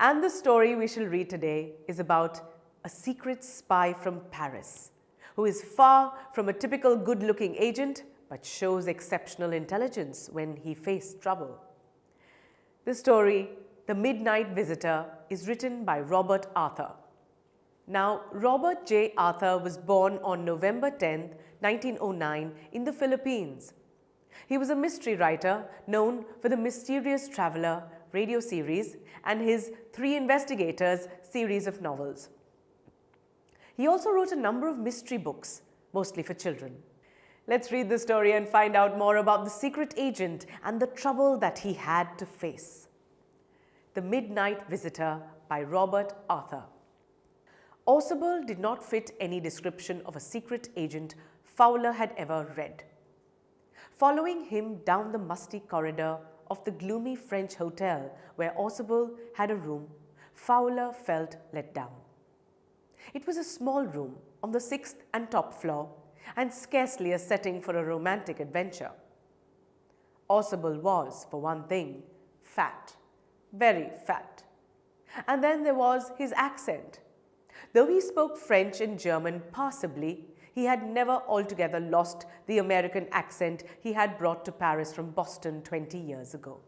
And the story we shall read today is about a secret spy from Paris who is far from a typical good-looking agent but shows exceptional intelligence when he faced trouble. The story, The Midnight Visitor, is written by Robert Arthur. Now, Robert J. Arthur was born on November 10, 1909 in the Philippines. He was a mystery writer known for the Mysterious Traveler radio series and his Three Investigators series of novels. He also wrote a number of mystery books, mostly for children. Let's read the story and find out more about the secret agent and the trouble that he had to face. The Midnight Visitor by Robert Arthur. Ausable did not fit any description of a secret agent Fowler had ever read. Following him down the musty corridor of the gloomy French hotel where Ausable had a room, Fowler felt let down. It was a small room on the 6th and top floor and scarcely a setting for a romantic adventure. Ausable was, for one thing, fat, very fat. And then there was his accent. Though he spoke French and German passably, he had never altogether lost the American accent he had brought to Paris from Boston 20 years ago.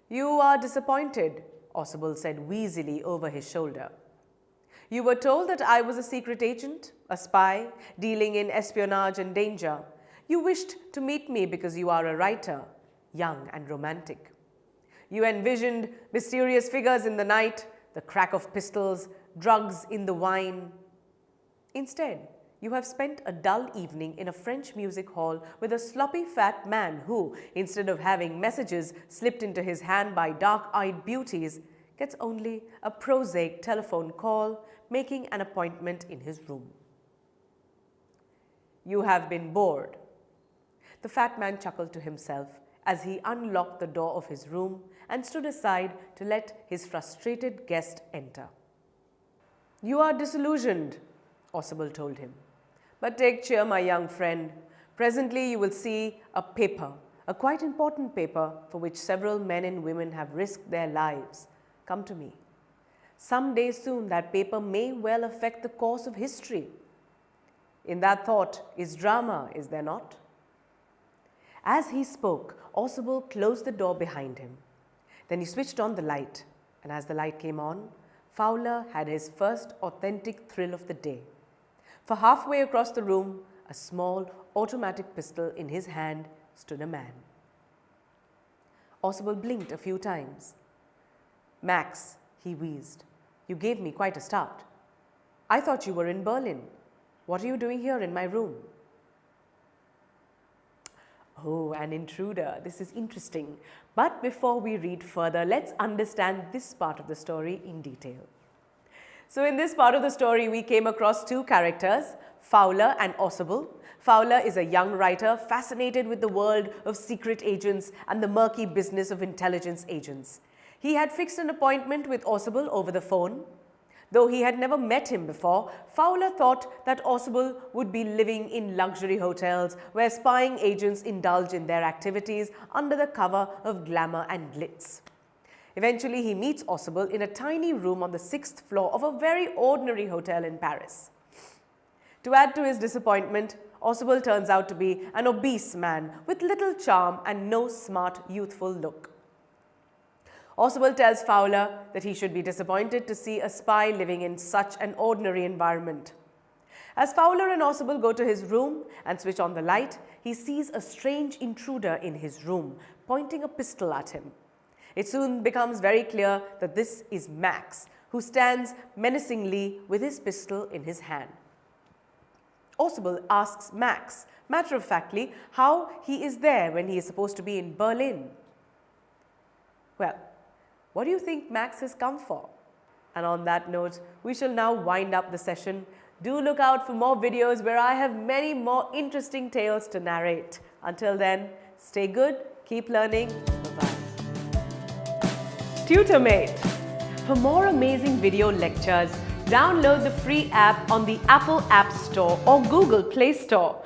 "You are disappointed," Ausable said wheezily over his shoulder. "You were told that I was a secret agent, a spy, dealing in espionage and danger. You wished to meet me because you are a writer, young and romantic. You envisioned mysterious figures in the night, the crack of pistols, drugs in the wine. Instead, you have spent a dull evening in a French music hall with a sloppy fat man who, instead of having messages slipped into his hand by dark-eyed beauties, gets only a prosaic telephone call making an appointment in his room. You have been bored." The fat man chuckled to himself as he unlocked the door of his room and stood aside to let his frustrated guest enter. "You are disillusioned," Ausable told him. "But take cheer, my young friend. Presently you will see a paper, a quite important paper for which several men and women have risked their lives. Come to me. Some day soon that paper may well affect the course of history. In that thought is drama, is there not?" As he spoke, Ausable closed the door behind him. Then he switched on the light, and as the light came on, Fowler had his first authentic thrill of the day. For halfway across the room, a small automatic pistol in his hand, stood a man. Ausable blinked a few times. "Max," he wheezed, "you gave me quite a start. I thought you were in Berlin. What are you doing here in my room?" Oh, an intruder. This is interesting. But before we read further, let's understand this part of the story in detail. So in this part of the story, we came across two characters, Fowler and Ausable. Fowler is a young writer fascinated with the world of secret agents and the murky business of intelligence agents. He had fixed an appointment with Ausable over the phone. Though he had never met him before, Fowler thought that Ausable would be living in luxury hotels where spying agents indulge in their activities under the cover of glamour and glitz. Eventually, he meets Ausable in a tiny room on the 6th floor of a very ordinary hotel in Paris. To add to his disappointment, Ausable turns out to be an obese man with little charm and no smart, youthful look. Ausable tells Fowler that he should be disappointed to see a spy living in such an ordinary environment. As Fowler and Ausable go to his room and switch on the light, he sees a strange intruder in his room, pointing a pistol at him. It soon becomes very clear that this is Max, who stands menacingly with his pistol in his hand. Ausable asks Max, matter-of-factly, how he is there when he is supposed to be in Berlin. Well, what do you think Max has come for? And on that note, we shall now wind up the session. Do look out for more videos where I have many more interesting tales to narrate. Until then, stay good, keep learning. Bye-bye. TutorMate. For more amazing video lectures, download the free app on the Apple App Store or Google Play Store.